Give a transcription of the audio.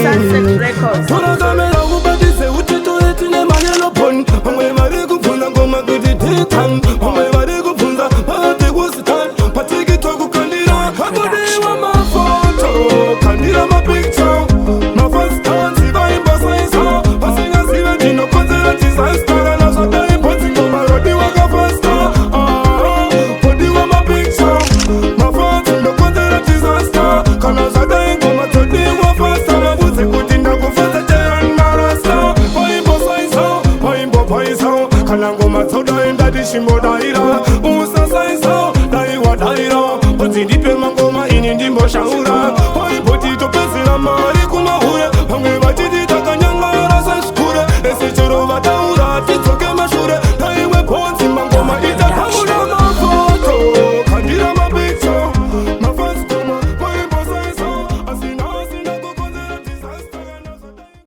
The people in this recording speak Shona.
Sunset Records. Kalangoma toda enda dishimo daira Usa saisa, daiwa daira Poti dipe mangoma ini ndimbo shaura Hoi poti to pesi la mari